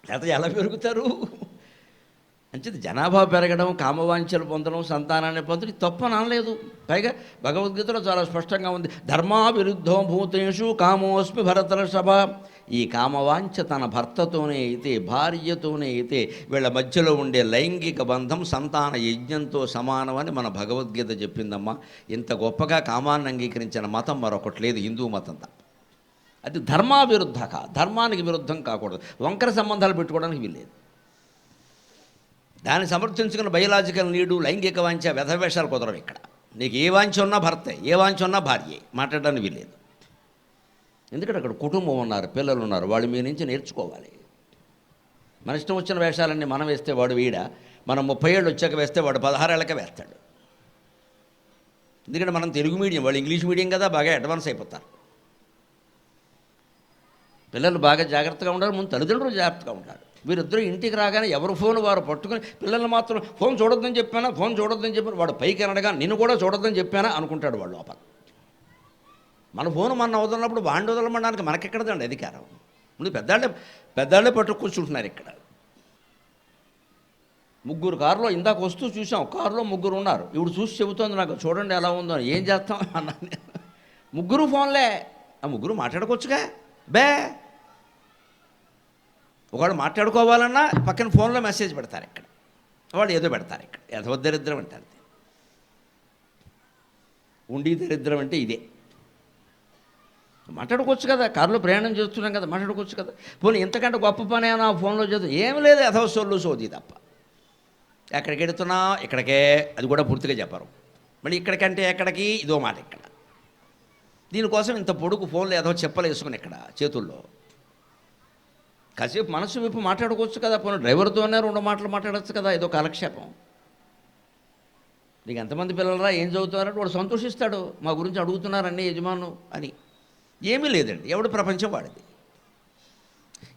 లేకపోతే ఎలా పెరుగుతారు? అంచేది జనాభా పెరగడం, కామవాంఛలు పొందడం, సంతానాన్ని పొందడం తప్పు అనలేదు. పైగా భగవద్గీతలో చాలా స్పష్టంగా ఉంది, ధర్మా విరుద్ధం భూతేషు కామోస్మి భరతర్షభ. ఈ కామవాంఛ తన భర్తతోనే అయితే, భార్యతోనే అయితే, వీళ్ళ మధ్యలో ఉండే లైంగిక బంధం సంతాన యజ్ఞంతో సమానమని మన భగవద్గీత చెప్పిందమ్మా. ఇంత గొప్పగా కామాన్ని అంగీకరించిన మతం మరొకటి లేదు, హిందూ మతం తప్ప. అది ధర్మావిరుద్ధ ధర్మానికి విరుద్ధం కాకూడదు. వంకర సంబంధాలు పెట్టుకోవడానికి వీల్లేదు. దాన్ని సమర్థించుకున్న బయలాజికల్ నీడు, లైంగిక వాంఛ, వ్యధవేషాలు కుదరవు ఇక్కడ. నీకు ఏ వాంఛ ఉన్నా భర్తే, ఏ వాంఛ ఉన్నా భార్యే, మాట్లాడడానికి వీల్లేదు. ఎందుకంటే అక్కడ కుటుంబం ఉన్నారు, పిల్లలు ఉన్నారు, వాళ్ళు మీ నుంచి నేర్చుకోవాలి. మన ఇష్టం వచ్చిన వేషాలన్నీ మనం వేస్తే వాడు వీడ, మనం 30 ఏళ్ళు వచ్చాక వేస్తే వాడు 16 ఏళ్ళకే వేస్తాడు. ఎందుకంటే మనం తెలుగు మీడియం, వాళ్ళు ఇంగ్లీష్ మీడియం కదా, బాగా అడ్వాన్స్ అయిపోతారు. పిల్లలు బాగా జాగ్రత్తగా ఉండాలి, ముందు తల్లిదండ్రులు జాగ్రత్తగా ఉండాలి. వీరిద్దరూ ఇంటికి రాగానే ఎవరు ఫోన్ వారు పట్టుకుని, పిల్లలు మాత్రం ఫోన్ చూడొద్దని చెప్పానా, ఫోన్ చూడొద్దని చెప్పాను, వాడు పైకి అనడగా నిన్ను కూడా చూడొద్దని చెప్పానా అనుకుంటాడు వాడు లోపల. మన ఫోన్ మన వదలనప్పుడు వాడిని వదలమనడానికి మనకెక్కడదండి అధికారం. ముందు పెద్దాళ్ళే పట్టు కూర్చుంటున్నారు ఇక్కడ. 3 కారులో ఇందాక వస్తూ చూసాం, కారులో 3 ఉన్నారు. ఇప్పుడు చూసి చెబుతోంది నాకు, చూడండి ఎలా ఉందో. ఏం చేస్తాం అన్నాను. 3 ఫోన్లే, ఆ 3 మాట్లాడుకోవచ్చుగా. ఒకడు మాట్లాడుకోవాలన్నా పక్కన ఫోన్లో మెసేజ్ పెడతారు ఇక్కడ, వాళ్ళు ఏదో పెడతారు ఇక్కడ. దరిద్రం అంటారు. ఉండి దరిద్రం అంటే ఇదే. మాట్లాడుకోవచ్చు కదా, కారులో ప్రయాణం చేస్తున్నాం కదా, మాట్లాడుకోవచ్చు కదా. పోనీ ఇంతకంటే గొప్ప పని అయినా ఫోన్లో చేద్దాం, ఏమి లేదు, యథవసోళ్ళు సోది తప్ప. ఎక్కడికి వెడుతున్నా ఇక్కడికే, అది కూడా పూర్తిగా చెప్పరు. మళ్ళీ ఇక్కడికంటే ఎక్కడికి, ఇదో మాట ఇక్కడ. దీనికోసం ఇంత పొడుగు ఫోన్లో ఏదో చెప్పలు వేసుకుని ఇక్కడ చేతుల్లో. కాసేపు మనసు విప్పు మాట్లాడుకోవచ్చు కదా, పోనీ డ్రైవర్తోనే 2 మాటలు మాట్లాడచ్చు కదా, ఏదో కాలక్షేపం. నీకు ఎంతమంది పిల్లలరా, ఏం చదువుతున్నారంటే వాడు సంతోషిస్తాడు, మా గురించి అడుగుతున్నారన్నీ యజమాను అని. ఏమీ లేదండి, ఎవడు ప్రపంచం వాడిది.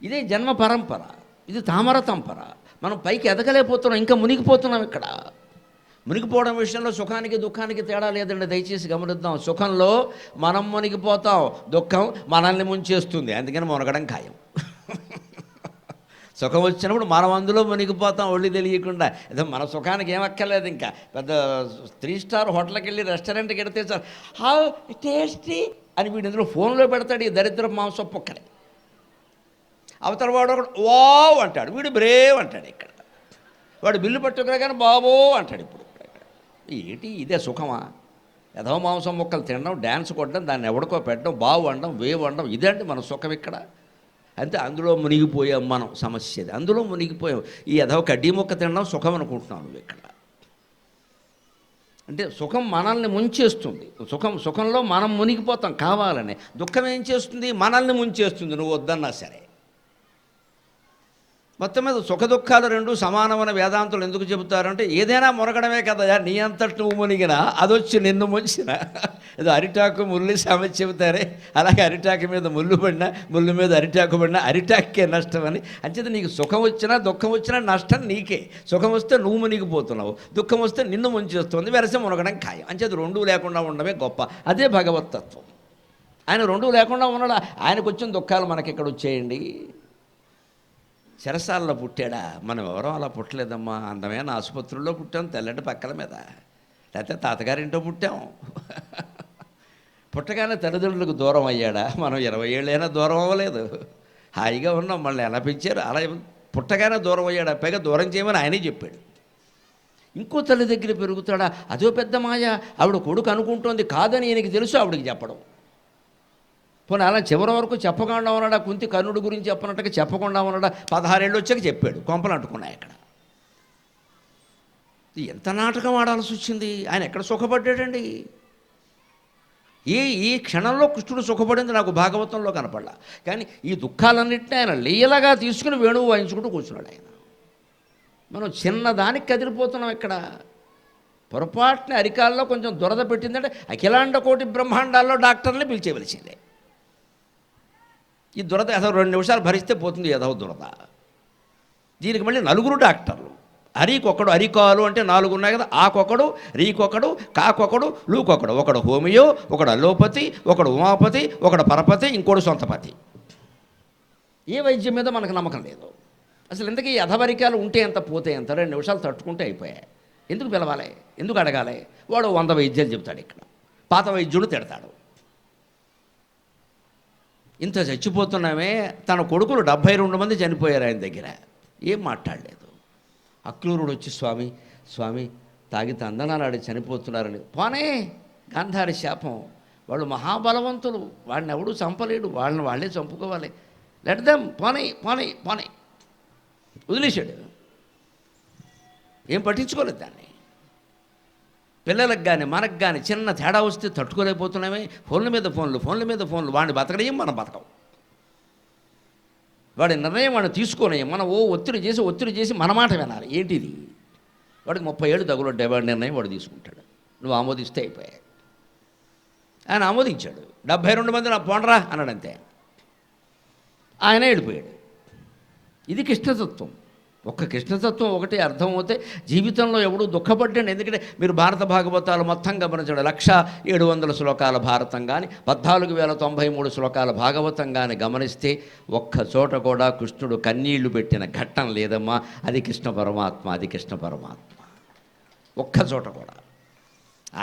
ఇదే జన్మ పరంపర, ఇది తామర తంపర. మనం పైకి ఎదగలేకపోతున్నాం, ఇంకా మునిగిపోతున్నాం ఇక్కడ. మునిగిపోవడం విషయంలో సుఖానికి దుఃఖానికి తేడా లేదండి, దయచేసి గమనిద్దాం. సుఖంలో మనం మునిగిపోతాం, దుఃఖం మనల్ని ముంచేస్తుంది, అందుకని మునగడం ఖాయం. సుఖం వచ్చినప్పుడు మనం అందులో మునిగిపోతాం ఒళ్ళు తెలియకుండా. ఏదో మన సుఖానికి ఏమక్కర్లేదు. ఇంకా పెద్ద 3 స్టార్ హోటల్కి వెళ్ళి రెస్టారెంట్కి వెడితే సార్ హౌ టేస్టీ అని వీడు ఇందులో ఫోన్లో పెడతాడు, ఈ దరిద్ర మాంసం పొక్కనే. అవతల వాడు ఒకడు వావ్ అంటాడు, వీడు బ్రేవ్ అంటాడు. ఇక్కడ వాడు బిల్లు పట్టుకురా కానీ బాబో అంటాడు. ఇప్పుడు ఏంటి ఇదే సుఖమా? ఏదో మాంసం ముక్కలు తినడం, డ్యాన్స్ కొట్టడం, దాన్ని ఎవడికో పెట్టడం, బావు అనడం, వేవ్ అనడం, ఇదంటే మన సుఖం ఇక్కడ. అంతే, అందులో మునిగిపోయాం మనం. సమస్యది అందులో మునిగిపోయాం. ఈ ఏదో కడ్డీ మొక్క తినడం సుఖం అనుకుంటున్నావు నువ్వు ఇక్కడ. అంటే సుఖం మనల్ని ముంచేస్తుంది. సుఖంలో మనం మునిగిపోతాం కావాలని. దుఃఖం ఏం చేస్తుంది? మనల్ని ముంచేస్తుంది, నువ్వు వద్దన్నా సరే. మొత్తం మీద సుఖ దుఃఖాలు 2 సమానమైన వేదాంతులు ఎందుకు చెబుతారంటే, ఏదైనా మునగడమే కదా, నీ అంతటి నువ్వు మునిగినా అదొచ్చి నిన్ను ముంచిన. ఏదో అరిటాకు ముళ్ళు సామెత చెబుతారే, అలాగే అరిటాకు మీద ముళ్ళు పడినా, ముళ్ళు మీద అరిటాకు పడినా అరిటాకే నష్టం అని. అంచేత నీకు సుఖం వచ్చినా దుఃఖం వచ్చినా నష్టం నీకే. సుఖం వస్తే నువ్వు మునిగిపోతున్నావు, దుఃఖం వస్తే నిన్ను ముంచేస్తుంది, వెరస మునగడం ఖాయం. అంచేత 2 లేకుండా ఉండడమే గొప్ప. అదే భగవతత్వం. ఆయన 2 లేకుండా ఉన్నాడా? ఆయనకు వచ్చిన దుఃఖాలు మనకి ఇక్కడ వచ్చేయండి. చెరసాలలో పుట్టాడా? మనం ఎవరో అలా పుట్టలేదమ్మా. అందమైన ఆసుపత్రుల్లో పుట్టాం, తెల్లటి పక్కల మీద. లేకపోతే తాతగారింటో పుట్టాం. పుట్టగానే తల్లిదండ్రులకు దూరం అయ్యాడా? మనం 20 ఏళ్ళైనా దూరం అవ్వలేదు, హాయిగా ఉన్నాం. మళ్ళీ ఎలా పెంచారు? అలా పుట్టగానే దూరం అయ్యాడా? పైగా దూరం చేయమని ఆయనే చెప్పాడు. ఇంకో తల్లి దగ్గర పెరుగుతాడా? అదో పెద్ద మాయ. ఆవిడ కొడుకు అనుకుంటోంది కాదని ఈయనకి తెలుసు, ఆవిడకి చెప్పడం. పోనీ అలా చివరి వరకు చెప్పకుండా ఉన్నాడా? కుంతి కర్ణుడి గురించి చెప్పినట్టుగా చెప్పకుండా ఉన్నాడా? 16 ఏళ్ళు వచ్చాక చెప్పాడు. కొంపలు అంటుకున్నాయి అక్కడ. ఎంత నాటకం ఆడాల్సి వచ్చింది. ఆయన ఎక్కడ సుఖపడ్డాడండి? ఈ క్షణంలో కృష్ణుడు సుఖపడింది నాకు భాగవతంలో కనపడలా. కానీ ఈ దుఃఖాలన్నింటినీ ఆయన లీలగా తీసుకుని వేణువు వాయించుకుంటూ కూర్చున్నాడు ఆయన. మనం చిన్నదానికి కదిలిపోతున్నాం ఇక్కడ. పొరపాటున అరికాల్లో కొంచెం దురద పెట్టిందంటే అఖిలాండ కోటి బ్రహ్మాండాల్లో డాక్టర్ని పిలిచేవలసిందే. ఈ దురద అసలు 2 నిమిషాలు భరిస్తే పోతుంది ఏదో దురద. దీనికి మళ్ళీ 4 డాక్టర్లు. అరికొకడు, అరికాలు అంటే 4 ఉన్నాయి కదా, ఆకొకడు, రీకొకడు, కాకొకడు, లూకొకడు. ఒకడు హోమియో, ఒకడు అలోపతి, ఒకడు ఉమాపతి, ఒకడు పరపతి, ఇంకోడు సొంతపతి. ఏ వైద్యం మీద మనకు నమ్మకం లేదు అసలు. ఎందుకు ఈ అధవరికాలు ఉంటే ఎంత పోతే ఎంత, 2 నిమిషాలు తట్టుకుంటే అయిపోయాయి. ఎందుకు పిలవాలి, ఎందుకు అడగాలి? వాడు 100 వైద్యాలు చెబుతాడు. ఇక్కడ పాత వైద్యుడు తిడతాడు. ఇంత చచ్చిపోతున్నామే, తన కొడుకులు 72 మంది చనిపోయారు ఆయన దగ్గర, ఏం మాట్లాడలేదు. అక్రూరుడు వచ్చి స్వామి స్వామి తాగి తందనాలాడి చనిపోతున్నారని. పోనే, గాంధారి శాపం. వాళ్ళు మహాబలవంతులు, వాడిని ఎవడూ చంపలేడు, వాళ్ళని వాళ్ళే చంపుకోవాలి. లెట్ దెమ్, పోనీ పోనీ పోనీ వదిలేశాడు. ఏం పట్టించుకోలేదు దాన్ని. పిల్లలకు కానీ మనకు కానీ చిన్న తేడా వస్తే తట్టుకోలేకపోతున్నామే. ఫోన్ల మీద ఫోన్లు, ఫోన్ల మీద ఫోన్లు. వాడిని బతకడం మనం బతకం. వాడి నిర్ణయం వాడిని తీసుకొని మనం ఒత్తిడి చేసి మన మాట వినాలి. ఏంటిది? వాడికి 30 ఏళ్ళు తగులుంటే వాడి నిర్ణయం వాడు తీసుకుంటాడు. నువ్వు ఆమోదిస్తే అయిపోయాయి. ఆయన ఆమోదించాడు. 72 మంది నా పోండ్రా అన్నాడంతే. ఆయన వెళ్ళిపోయాడు. ఇది కృష్ణతత్వం. ఒక్క కృష్ణతత్వం ఒకటి అర్థమవుతే జీవితంలో ఎవడూ దుఃఖపడ్డాడు. ఎందుకంటే మీరు భారత భాగవతాలు మొత్తం గమనించండి. 1700 శ్లోకాల భారతం కానీ 14,093 శ్లోకాల భాగవతం కానీ గమనిస్తే ఒక్క చోట కూడా కృష్ణుడు కన్నీళ్లు పెట్టిన ఘట్టం లేదమ్మా. అది కృష్ణ పరమాత్మ, అది కృష్ణ పరమాత్మ. ఒక్క చోట కూడా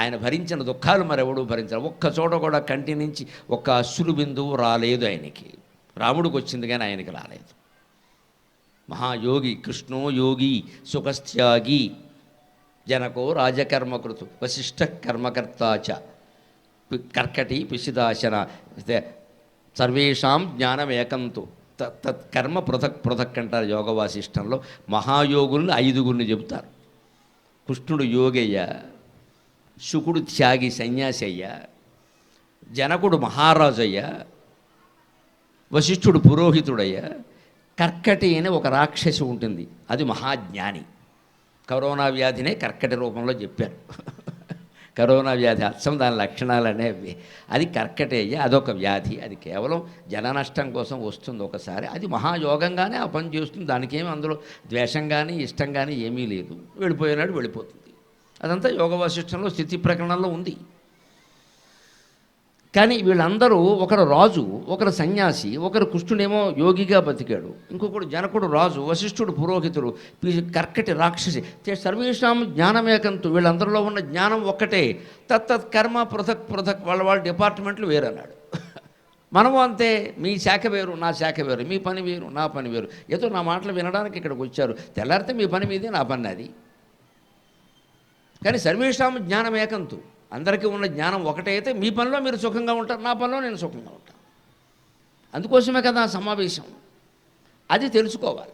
ఆయన భరించిన దుఃఖాలు మరెవడూ భరించారు. ఒక్క చోట కూడా కంటి నుంచి ఒక్క అశ్రు బిందువు రాలేదు ఆయనకి. రాముడికి వచ్చింది కానీ ఆయనకి రాలేదు. మహాయోగి కృష్ణో యోగి సుఖస్థ్యాగి జనకో రాజకర్మకృతు వశిష్ఠ కర్మకర్తాచ కర్కటి పిశిదాశన సర్వేషాం జ్ఞానమేకంతు తత్కర్మ పృథక్ పృథక్ అంటారు యోగ వాసిష్టంలో. మహాయోగుల్ని 5గురిని చెబుతారు. కృష్ణుడు యోగయ్య, శుకుడు త్యాగి సన్యాసి అయ్యా, జనకుడు మహారాజయ్య, వశిష్ఠుడు పురోహితుడయ్యా, కర్కటి అని ఒక రాక్షసి ఉంటుంది, అది మహాజ్ఞాని. కరోనా వ్యాధినే కర్కటి రూపంలో చెప్పారు. కరోనా వ్యాధి అచ్చం దాని లక్షణాలు అనేవి. అది కర్కటి అయ్యా, అదొక వ్యాధి. అది కేవలం జన నష్టం కోసం వస్తుంది ఒకసారి. అది మహాయోగంగానే ఆ పని చేస్తుంది. దానికేమీ అందులో ద్వేషం కానీ ఇష్టం కానీ ఏమీ లేదు. వెళ్ళిపోయినాడు వెళ్ళిపోతుంది. అదంతా యోగ వాసిష్టంలో స్థితి ప్రకరణంలో ఉంది. కానీ వీళ్ళందరూ ఒకరు రాజు, ఒకరు సన్యాసి, ఒకరు కృష్ణుడేమో యోగిగా బతికాడు, ఇంకొకడు జనకుడు రాజు, వశిష్ఠుడు పురోహితుడు, కర్కటి రాక్షసి. సర్వేషాం జ్ఞానమేకంతు, వీళ్ళందరిలో ఉన్న జ్ఞానం ఒక్కటే. తత్తత్ కర్మ పృథక్ పృథక్, వాళ్ళ డిపార్ట్మెంట్లు వేరన్నాడు. మనము అంతే, మీ శాఖ వేరు నా శాఖ వేరు, మీ పని వేరు నా పని వేరు. ఏదో నా మాటలు వినడానికి ఇక్కడికి వచ్చారు, తెల్లారితే మీ పని మీదే నా పని అది. కానీ సర్వేషాం జ్ఞానమేకంతు, అందరికీ ఉన్న జ్ఞానం ఒకటే అయితే మీ పనిలో మీరు సుఖంగా ఉంటారు, నా పనిలో నేను సుఖంగా ఉంటాను. అందుకోసమే కదా సమావేశం. అది తెలుసుకోవాలి.